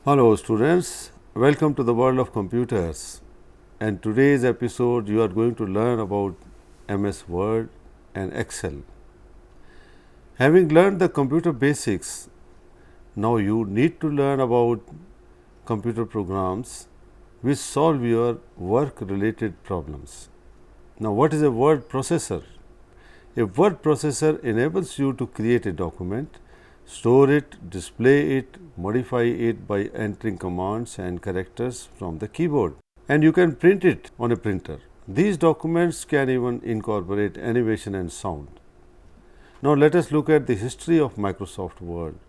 Hello students, welcome to the world of computers, and today's episode you are going to learn about MS Word and Excel. Having learned the computer basics, now you need to learn about computer programs which solve your work related problems. Now what is a word processor? A word processor enables you to create a document, store it, display it, modify it by entering commands and characters from the keyboard. And you can print it on a printer. These documents can even incorporate animation and sound. Now let us look at the history of Microsoft Word.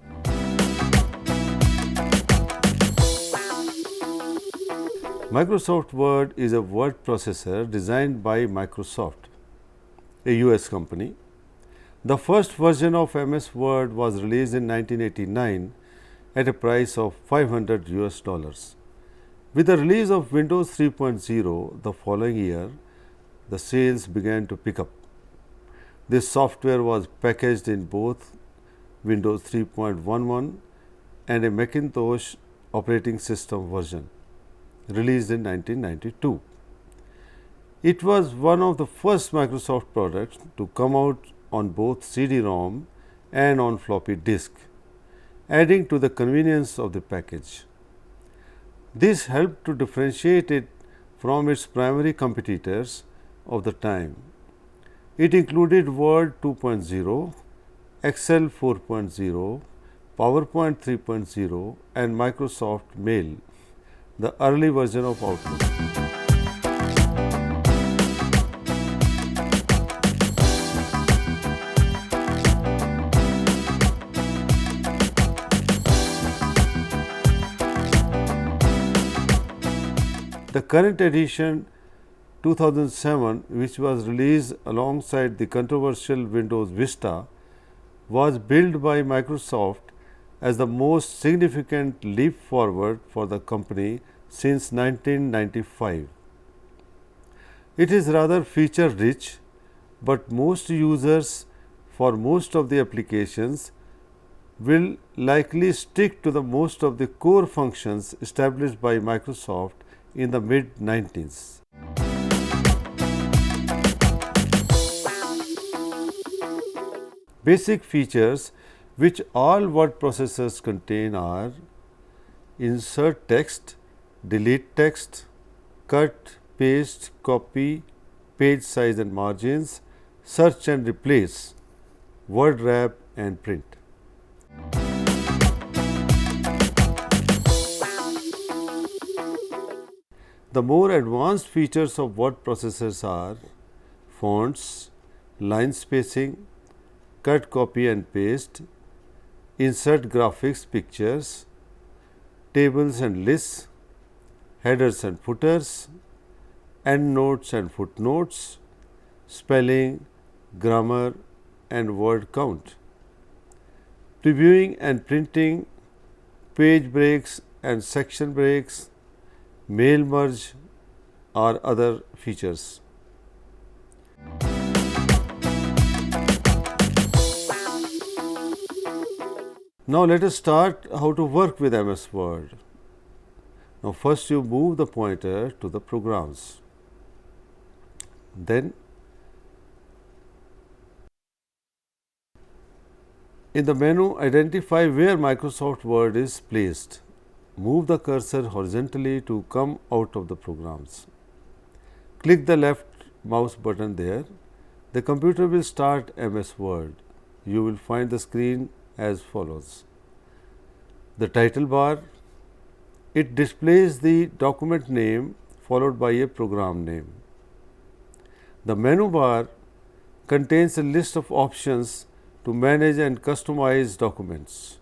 Microsoft Word is a word processor designed by Microsoft, a US company. The first version of MS Word was released in 1989 at a price of $500. With the release of Windows 3.0 the following year, the sales began to pick up. This software was packaged in both Windows 3.11 and a Macintosh operating system version, released in 1992. It was one of the first Microsoft products to come out on both CD-ROM and on floppy disk, adding to the convenience of the package. This helped to differentiate it from its primary competitors of the time. It included Word 2.0, Excel 4.0, PowerPoint 3.0 and Microsoft Mail, the early version of Outlook. The current edition 2007, which was released alongside the controversial Windows Vista, was billed by Microsoft as the most significant leap forward for the company since 1995. It is rather feature rich, but most users for most of the applications will likely stick to the most of the core functions established by Microsoft in the mid-90s. Basic features which all word processors contain are insert text, delete text, cut, paste, copy, page size and margins, search and replace, word wrap and print. The more advanced features of word processors are fonts, line spacing, cut, copy and paste, insert graphics, pictures, tables and lists, headers and footers, endnotes and footnotes, spelling, grammar and word count, previewing and printing, page breaks and section breaks, mail merge or other features. Now let us start how to work with MS Word. Now first you move the pointer to the programs. Then in the menu identify where Microsoft Word is placed. Move the cursor horizontally to come out of the programs. Click the left mouse button there. The computer will start MS Word. You will find the screen as follows. The title bar, it displays the document name followed by a program name. The menu bar contains a list of options to manage and customize documents.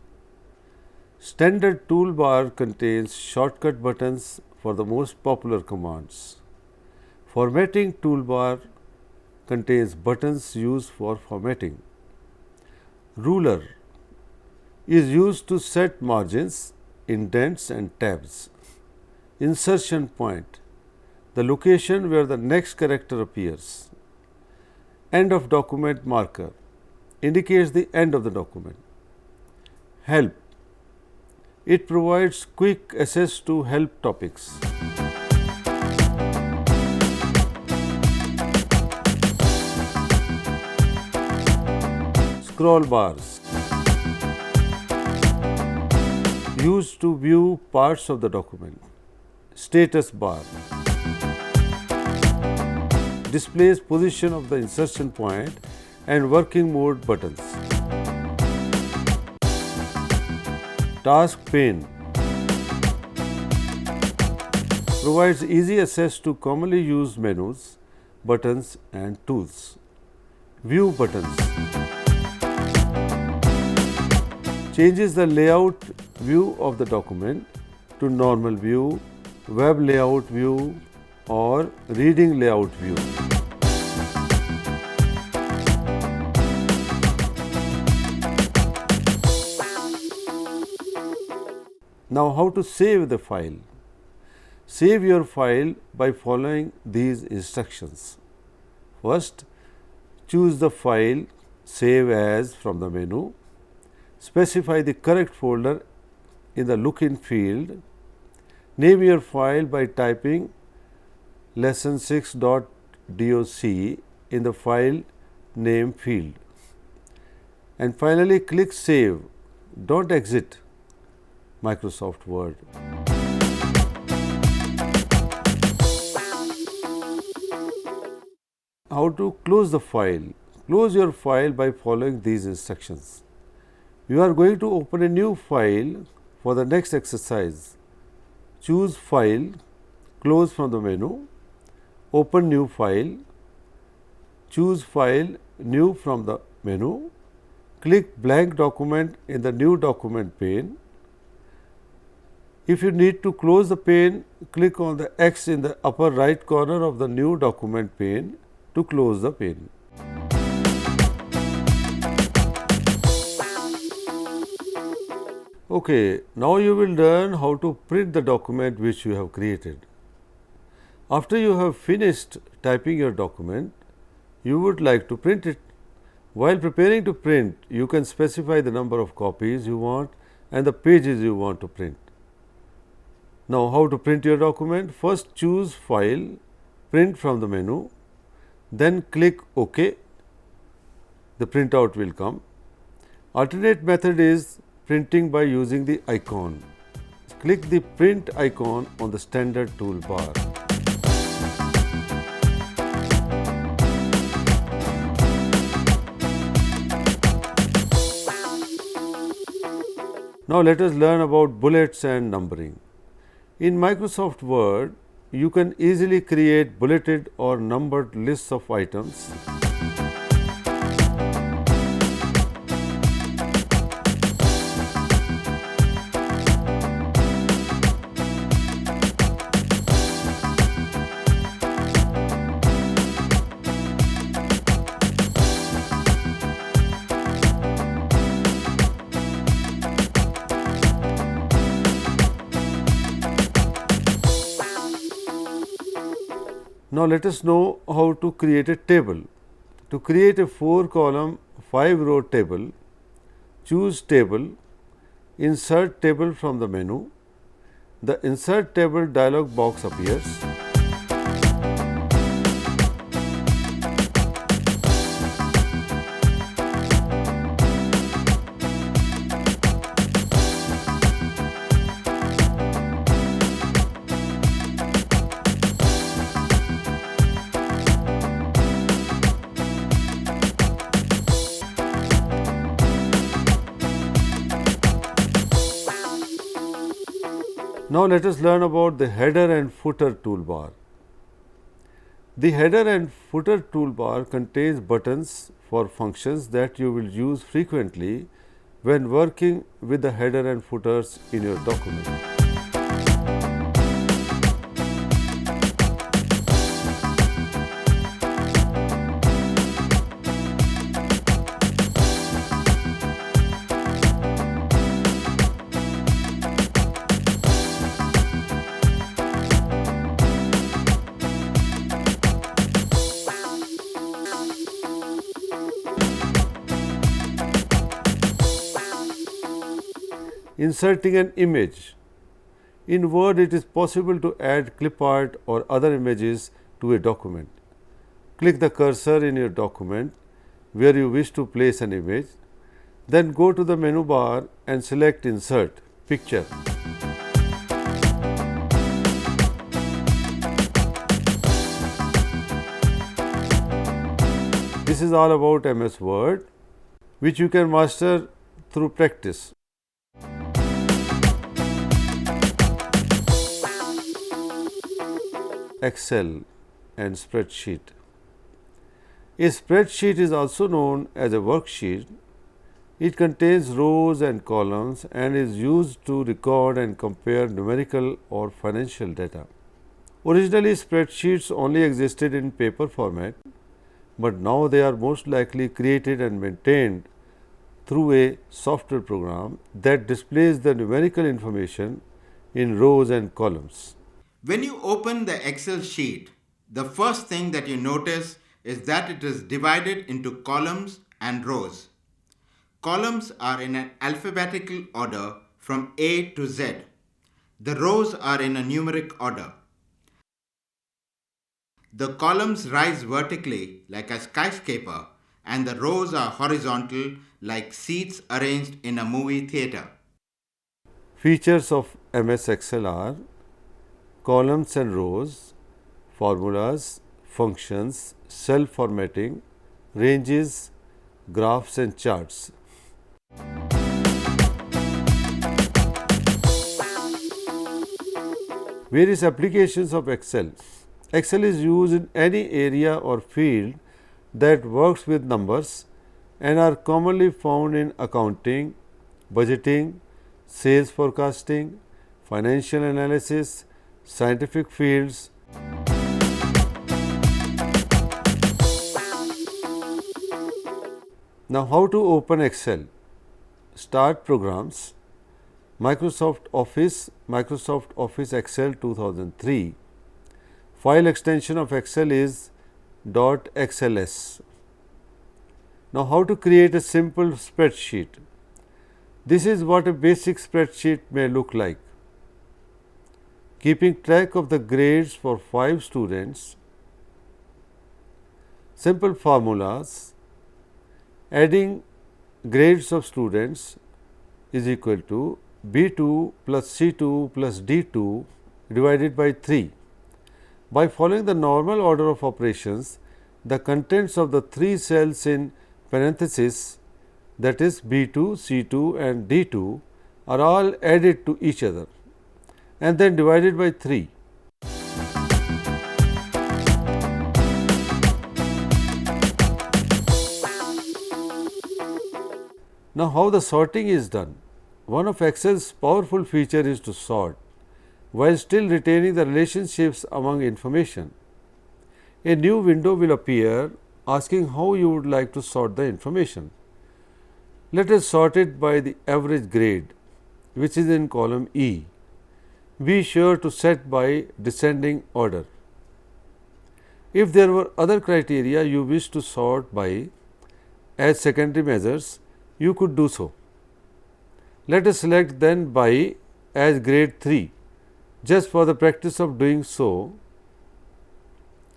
Standard toolbar contains shortcut buttons for the most popular commands. Formatting toolbar contains buttons used for formatting. Ruler is used to set margins, indents and tabs. Insertion point, the location where the next character appears. End of document marker indicates the end of the document. Help It provides quick access to help topics. Scroll bars used to view parts of the document. Status bar displays position of the insertion point and working mode buttons. Task pane provides easy access to commonly used menus, buttons and tools. View buttons changes the layout view of the document to normal view, web layout view or reading layout view. Now, how to save the file? Save your file by following these instructions. First, choose the file Save As from the menu. Specify the correct folder in the Look-in field. Name your file by typing lesson6.doc in the file name field. And finally, click Save. Don't exit Microsoft Word. How to close the file? Close your file by following these instructions. You are going to open a new file for the next exercise. Choose File, Close from the menu, Open New File, choose File, New from the menu, click Blank Document in the New Document pane. If you need to close the pane, click on the X in the upper right corner of the New Document pane to close the pane. Okay, now you will learn how to print the document which you have created. After you have finished typing your document, you would like to print it. While preparing to print, you can specify the number of copies you want and the pages you want to print. Now, how to print your document? First, choose File, Print from the menu, then click OK. The printout will come. Alternate method is printing by using the icon. Click the print icon on the standard toolbar. Now let us learn about bullets and numbering. In Microsoft Word, you can easily create bulleted or numbered lists of items. Now let us know how to create a table. To create a 4-column, 5-row table, choose Table, Insert Table from the menu. The Insert Table dialog box appears. Now let us learn about the header and footer toolbar. The header and footer toolbar contains buttons for functions that you will use frequently when working with the header and footers in your document. Inserting an image. In Word, it is possible to add clip art or other images to a document. Click the cursor in your document where you wish to place an image. Then go to the menu bar and select Insert Picture. This is all about MS Word, which you can master through practice. Excel and spreadsheet. A spreadsheet is also known as a worksheet. It contains rows and columns and is used to record and compare numerical or financial data. Originally, spreadsheets only existed in paper format, but now they are most likely created and maintained through a software program that displays the numerical information in rows and columns. When you open the Excel sheet, the first thing that you notice is that it is divided into columns and rows. Columns are in an alphabetical order from A to Z. The rows are in a numeric order. The columns rise vertically like a skyscraper and the rows are horizontal like seats arranged in a movie theater. Features of MS Excel are columns and rows, formulas, functions, cell formatting, ranges, graphs and charts. Various applications of Excel. Excel is used in any area or field that works with numbers and are commonly found in accounting, budgeting, sales forecasting, financial analysis, scientific fields. Now, how to open Excel? Start Programs, Microsoft Office Excel 2003. File extension of Excel is .xls. Now, how to create a simple spreadsheet? This is what a basic spreadsheet may look like. Keeping track of the grades for 5 students, simple formulas, adding grades of students is equal to B2 plus C2 plus D2 divided by 3. By following the normal order of operations, the contents of the 3 cells in parenthesis, that is B2, C2 and D2, are all added to each other and then divided by 3. Now, how the sorting is done? One of Excel's powerful features is to sort while still retaining the relationships among information. A new window will appear asking how you would like to sort the information. Let us sort it by the average grade, which is in column E. Be sure to set by descending order. If there were other criteria you wish to sort by as secondary measures, you could do so. Let us select then by as grade 3. Just for the practice of doing so,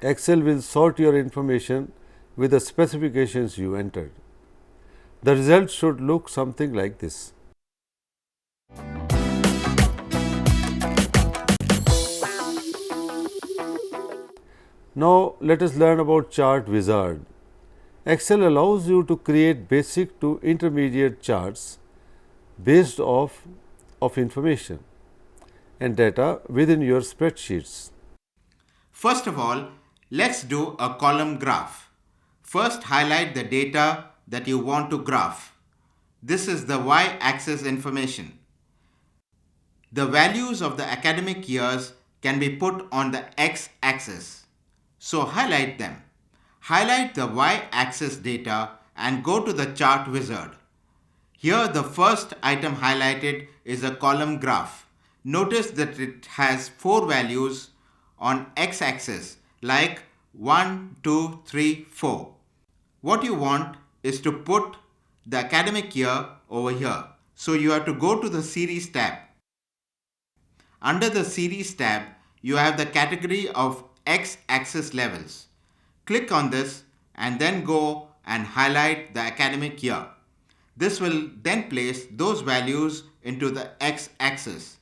Excel will sort your information with the specifications you entered. The result should look something like this. Now, let us learn about Chart Wizard. Excel allows you to create basic to intermediate charts based off of information and data within your spreadsheets. First of all, let's do a column graph. First, highlight the data that you want to graph. This is the y-axis information. The values of the academic years can be put on the x-axis. So highlight them. Highlight the y-axis data and go to the chart wizard. Here the first item highlighted is a column graph. Notice that it has 4 values on x-axis like 1, 2, 3, 4. What you want is to put the academic year over here. So you have to go to the Series tab. Under the Series tab, you have the category of X-axis levels. Click on this and then go and highlight the academic year. This will then place those values into the X-axis.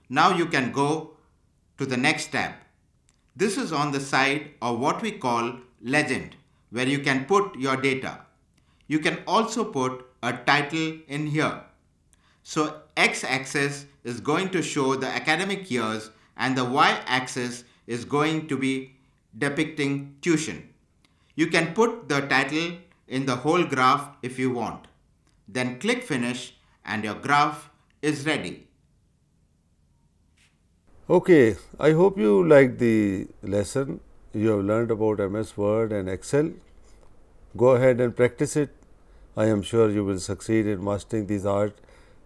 Now you can go to the next tab. This is on the side of what we call legend, where you can put your data. You can also put a title in here. So x-axis is going to show the academic years and the y-axis is going to be depicting tuition. You can put the title in the whole graph if you want. Then click finish and your graph is ready. Okay, I hope you liked the lesson. You have learned about MS Word and Excel. Go ahead and practice it. I am sure you will succeed in mastering these art.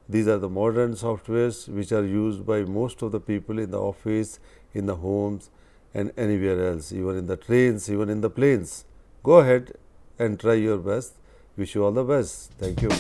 These are the modern softwares which are used by most of the people in the office, in the homes and anywhere else, even in the trains, even in the planes. Go ahead and try your best. Wish you all the best. Thank you.